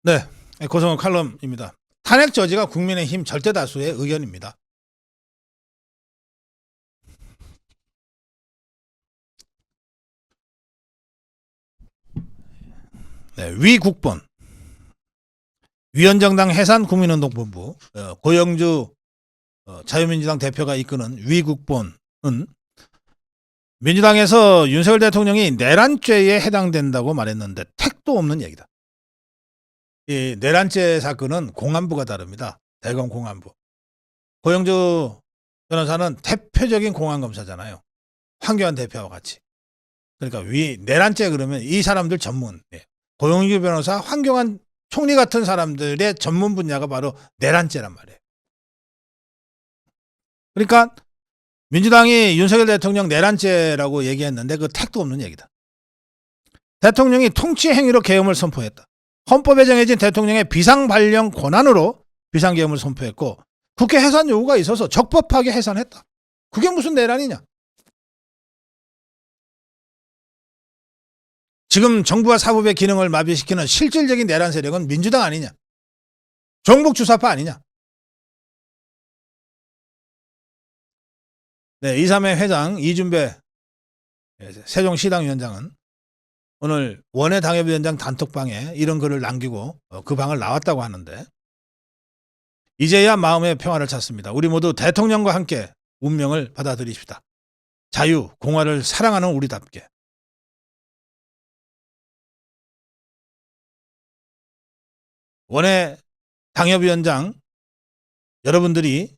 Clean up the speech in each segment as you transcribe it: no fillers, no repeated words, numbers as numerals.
네, 고성호 칼럼입니다. 탄핵 저지가 국민의힘 절대 다수의 의견입니다. 네, 위국본 위원정당 해산 국민운동본부 고영주 자유민주당 대표가 이끄는 위국본은 민주당에서 윤석열 대통령이 내란죄에 해당된다고 말했는데 택도 없는 얘기다. 이 내란죄 사건은 공안부가 다릅니다. 대검 공안부. 고영주 변호사는 대표적인 공안검사잖아요. 황교안 대표와 같이. 그러니까 내란죄 그러면 이 사람들 전문. 고영주 변호사, 황교안 총리 같은 사람들의 전문 분야가 바로 내란죄란 말이에요. 그러니까 민주당이 윤석열 대통령 내란죄라고 얘기했는데 그 택도 없는 얘기다. 대통령이 통치 행위로 계엄을 선포했다. 헌법에 정해진 대통령의 비상발령 권한으로 비상계엄을 선포했고 국회 해산 요구가 있어서 적법하게 해산했다. 그게 무슨 내란이냐? 지금 정부와 사법의 기능을 마비시키는 실질적인 내란 세력은 민주당 아니냐? 종북 주사파 아니냐? 네, 2.3회 회장 이준배 세종시당위원장은 오늘 원외 당협위원장 단톡방에 이런 글을 남기고 그 방을 나왔다고 하는데 이제야 마음의 평화를 찾습니다. 우리 모두 대통령과 함께 운명을 받아들이십시다. 자유, 공화를 사랑하는 우리답게. 원외 당협위원장 여러분들이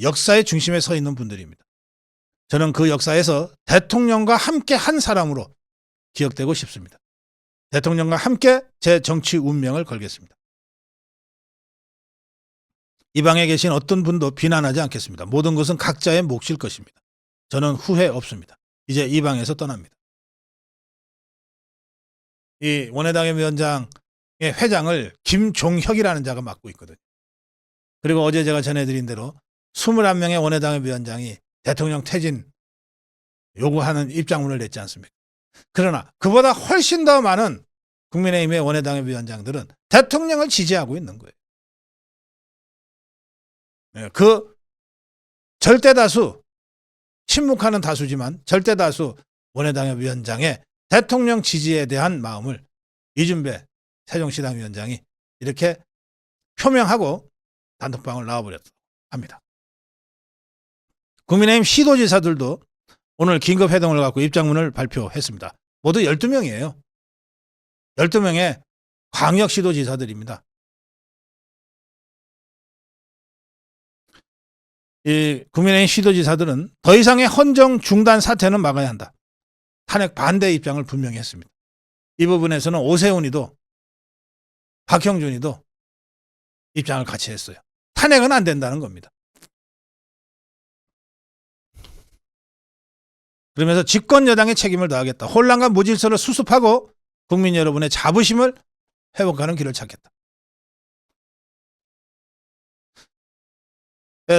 역사의 중심에 서 있는 분들입니다. 저는 그 역사에서 대통령과 함께 한 사람으로 기억되고 싶습니다. 대통령과 함께 제 정치 운명을 걸겠습니다. 이 방에 계신 어떤 분도 비난하지 않겠습니다. 모든 것은 각자의 몫일 것입니다. 저는 후회 없습니다. 이제 이 방에서 떠납니다. 이 원외당협 위원장의 회장을 김종혁이라는 자가 맡고 있거든요. 그리고 어제 제가 전해드린 대로 21명의 원외당협 위원장이 대통령 퇴진 요구하는 입장문을 냈지 않습니까? 그러나 그보다 훨씬 더 많은 국민의힘의 원외당협 위원장들은 대통령을 지지하고 있는 거예요. 그 절대다수, 침묵하는 다수지만 절대다수 원외당협 위원장의 대통령 지지에 대한 마음을 이준배 세종시당 위원장이 이렇게 표명하고 단톡방을 나와버렸다고 합니다. 국민의힘 시도지사들도 오늘 긴급회동을 갖고 입장문을 발표했습니다. 모두 12명이에요. 12명의 광역시도지사들입니다. 이 국민의힘 시도지사들은 더 이상의 헌정 중단 사태는 막아야 한다. 탄핵 반대 입장을 분명히 했습니다. 이 부분에서는 오세훈이도 박형준이도 입장을 같이 했어요. 탄핵은 안 된다는 겁니다. 그러면서 집권 여당의 책임을 다하겠다. 혼란과 무질서를 수습하고 국민 여러분의 자부심을 회복하는 길을 찾겠다.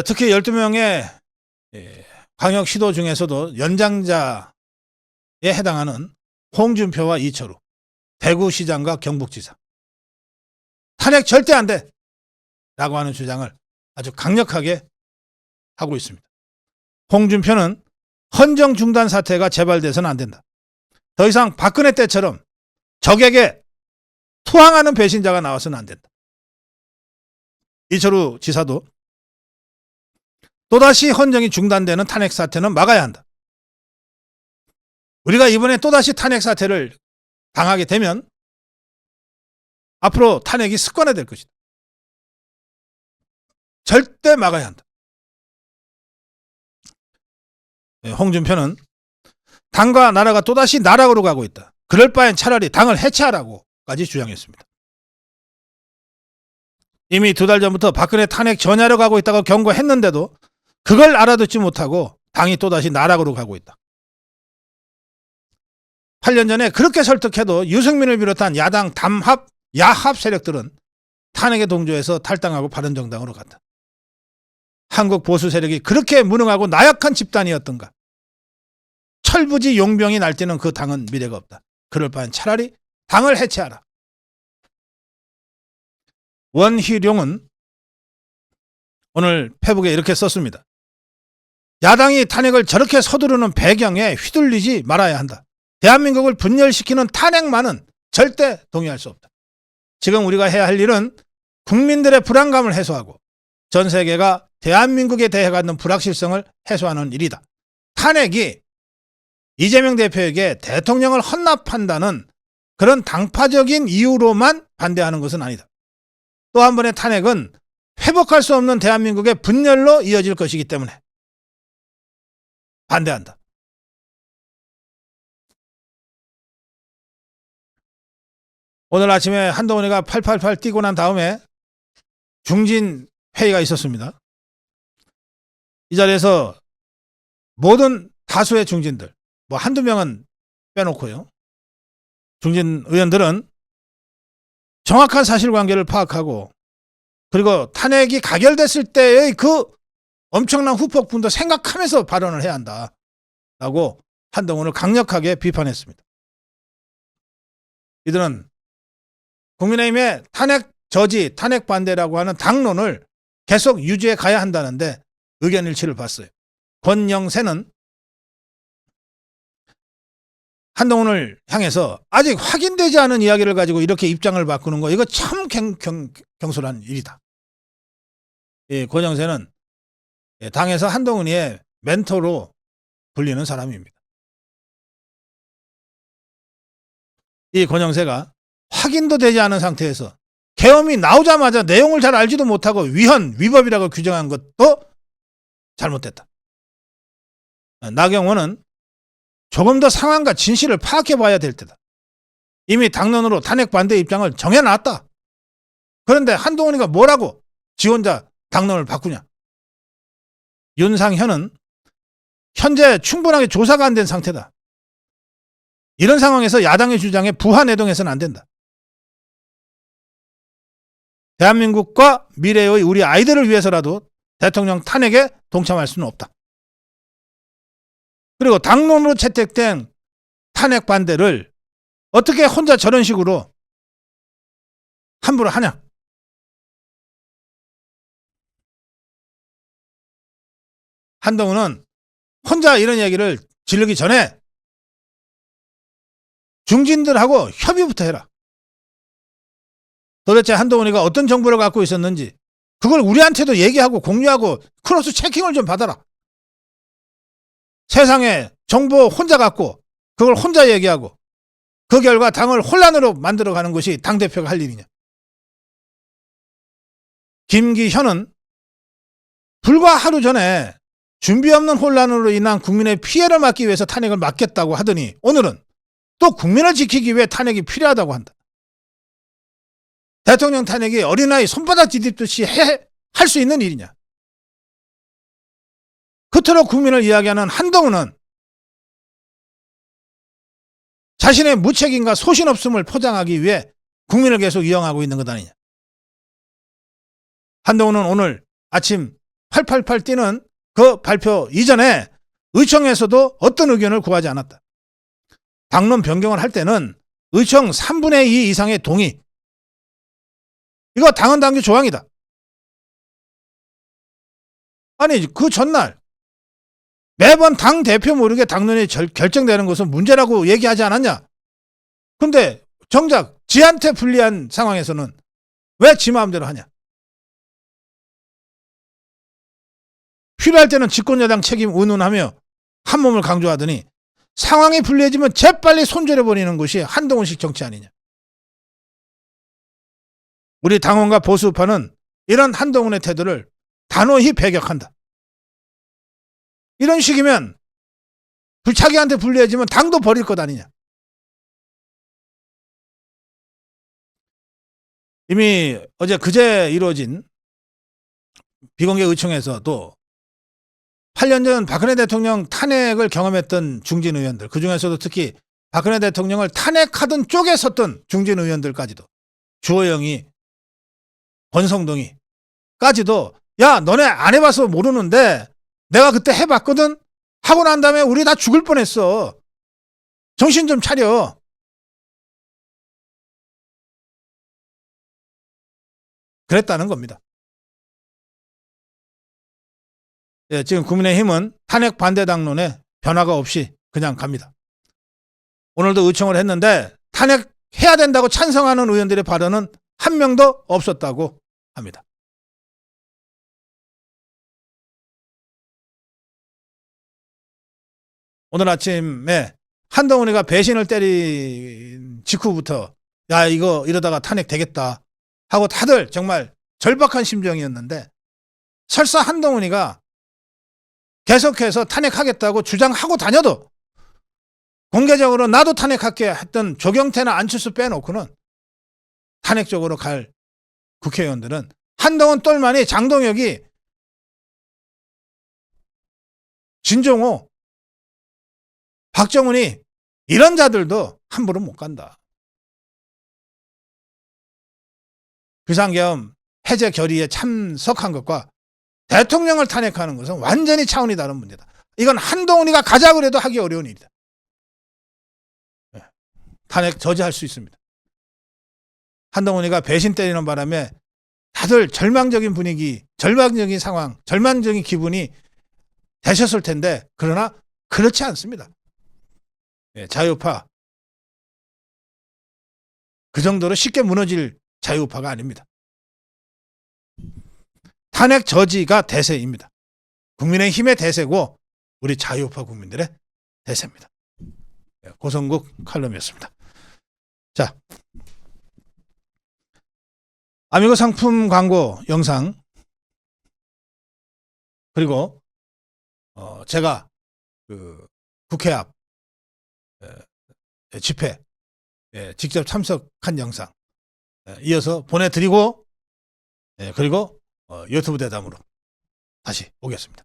특히 12명의 광역시도 중에서도 연장자에 해당하는 홍준표와 이철우, 대구시장과 경북지사. 탄핵 절대 안 돼! 라고 하는 주장을 아주 강력하게 하고 있습니다. 홍준표는 헌정 중단 사태가 재발돼서는 안 된다. 더 이상 박근혜 때처럼 적에게 투항하는 배신자가 나와서는 안 된다. 이철우 지사도 또다시 헌정이 중단되는 탄핵 사태는 막아야 한다. 우리가 이번에 또다시 탄핵 사태를 당하게 되면 앞으로 탄핵이 습관화될 것이다. 절대 막아야 한다. 홍준표는 당과 나라가 또다시 나락으로 가고 있다. 그럴 바엔 차라리 당을 해체하라고까지 주장했습니다. 이미 2달 전부터 박근혜 탄핵 전야로 가고 있다고 경고했는데도 그걸 알아듣지 못하고 당이 또다시 나락으로 가고 있다. 8년 전에 그렇게 설득해도 유승민을 비롯한 야당 야합 세력들은 탄핵에 동조해서 탈당하고 바른정당으로 갔다. 한국 보수 세력이 그렇게 무능하고 나약한 집단이었던가. 철부지 용병이 날뛰는 그 당은 미래가 없다. 그럴 바엔 차라리 당을 해체하라. 원희룡은 오늘 페북에 이렇게 썼습니다. 야당이 탄핵을 저렇게 서두르는 배경에 휘둘리지 말아야 한다. 대한민국을 분열시키는 탄핵만은 절대 동의할 수 없다. 지금 우리가 해야 할 일은 국민들의 불안감을 해소하고 전 세계가 대한민국에 대해 갖는 불확실성을 해소하는 일이다. 탄핵이 이재명 대표에게 대통령을 헌납한다는 그런 당파적인 이유로만 반대하는 것은 아니다. 또 한 번의 탄핵은 회복할 수 없는 대한민국의 분열로 이어질 것이기 때문에 반대한다. 오늘 아침에 한동훈이가 888 뛰고 난 다음에 중진 회의가 있었습니다. 이 자리에서 모든 다수의 중진들, 뭐 한두 명은 빼놓고요. 중진 의원들은 정확한 사실관계를 파악하고 그리고 탄핵이 가결됐을 때의 그 엄청난 후폭풍도 생각하면서 발언을 해야 한다라고 한동훈을 강력하게 비판했습니다. 이들은 국민의힘의 탄핵 저지, 탄핵 반대라고 하는 당론을 계속 유지해 가야 한다는데 의견 일치를 봤어요. 권영세는 한동훈을 향해서 아직 확인되지 않은 이야기를 가지고 이렇게 입장을 바꾸는 거 이거 참 경솔한 일이다. 권영세는 당에서 한동훈이의 멘토로 불리는 사람입니다. 이 권영세가 확인도 되지 않은 상태에서 계엄이 나오자마자 내용을 잘 알지도 못하고 위헌, 위법이라고 규정한 것도 잘못됐다. 나경원은 조금 더 상황과 진실을 파악해 봐야 될 때다. 이미 당론으로 탄핵 반대 입장을 정해놨다. 그런데 한동훈이가 뭐라고 지 혼자 당론을 바꾸냐. 윤상현은 현재 충분하게 조사가 안 된 상태다. 이런 상황에서 야당의 주장에 부하내동해서는 안 된다. 대한민국과 미래의 우리 아이들을 위해서라도 대통령 탄핵에 동참할 수는 없다. 그리고 당론으로 채택된 탄핵 반대를 어떻게 혼자 저런 식으로 함부로 하냐. 한동훈은 혼자 이런 얘기를 지르기 전에 중진들하고 협의부터 해라. 도대체 한동훈이가 어떤 정보를 갖고 있었는지 그걸 우리한테도 얘기하고 공유하고 크로스 체킹을 좀 받아라. 세상에 정보 혼자 갖고 그걸 혼자 얘기하고 그 결과 당을 혼란으로 만들어가는 것이 당대표가 할 일이냐. 김기현은 불과 하루 전에 준비 없는 혼란으로 인한 국민의 피해를 막기 위해서 탄핵을 막겠다고 하더니 오늘은 또 국민을 지키기 위해 탄핵이 필요하다고 한다. 대통령 탄핵이 어린아이 손바닥 디딜듯이 할 수 있는 일이냐. 그토록 국민을 이야기하는 한동훈은 자신의 무책임과 소신없음을 포장하기 위해 국민을 계속 이용하고 있는 것 아니냐. 한동훈은 오늘 아침 888 뛰는 그 발표 이전에 의총에서도 어떤 의견을 구하지 않았다. 당론 변경을 할 때는 의총 3분의 2 이상의 동의. 이거 당헌 당규 조항이다. 아니 그 전날 매번 당 대표 모르게 당론이 결정되는 것은 문제라고 얘기하지 않았냐. 근데 정작 지한테 불리한 상황에서는 왜 지 마음대로 하냐. 필요할 때는 집권여당 책임 운운하며 한몸을 강조하더니 상황이 불리해지면 재빨리 손절해버리는 것이 한동훈식 정치 아니냐. 우리 당원과 보수파는 이런 한동훈의 태도를 단호히 배격한다. 이런 식이면 불차기한테 불리해지면 당도 버릴 것 아니냐. 이미 어제 그제 이루어진 비공개 의총에서도 8년 전 박근혜 대통령 탄핵을 경험했던 중진 의원들, 그중에서도 특히 박근혜 대통령을 탄핵하던 쪽에 섰던 중진 의원들까지도, 주호영이, 권성동이까지도 야 너네 안 해봐서 모르는데 내가 그때 해봤거든. 하고 난 다음에 우리 다 죽을 뻔했어. 정신 좀 차려. 그랬다는 겁니다. 예, 지금 국민의힘은 탄핵 반대 당론에 변화가 없이 그냥 갑니다. 오늘도 의총을 했는데 탄핵해야 된다고 찬성하는 의원들의 발언은 한 명도 없었다고 합니다. 오늘 아침에 한동훈이가 배신을 때린 직후부터 야 이거 이러다가 탄핵 되겠다 하고 다들 정말 절박한 심정이었는데 설사 한동훈이가 계속해서 탄핵하겠다고 주장하고 다녀도 공개적으로 나도 탄핵할게 했던 조경태나 안철수 빼놓고는 탄핵 쪽으로 갈 국회의원들은 한동훈 똘만이 장동혁이 진종호 박정훈이 이런 자들도 함부로 못 간다. 비상계엄 해제 결의에 참석한 것과 대통령을 탄핵하는 것은 완전히 차원이 다른 문제다. 이건 한동훈이가 가자 그래도 하기 어려운 일이다. 탄핵 저지할 수 있습니다. 한동훈이가 배신 때리는 바람에 다들 절망적인 분위기, 절망적인 상황, 절망적인 기분이 되셨을 텐데 그러나 그렇지 않습니다. 자유파 그 정도로 쉽게 무너질 자유파가 아닙니다. 탄핵 저지가 대세입니다. 국민의힘의 대세고 우리 자유파 국민들의 대세입니다. 고성국 칼럼이었습니다. 자, 아미고 상품 광고 영상 그리고 제가 그 국회 앞 집회 직접 참석한 영상 이어서 보내드리고 그리고 유튜브 대담으로 다시 오겠습니다.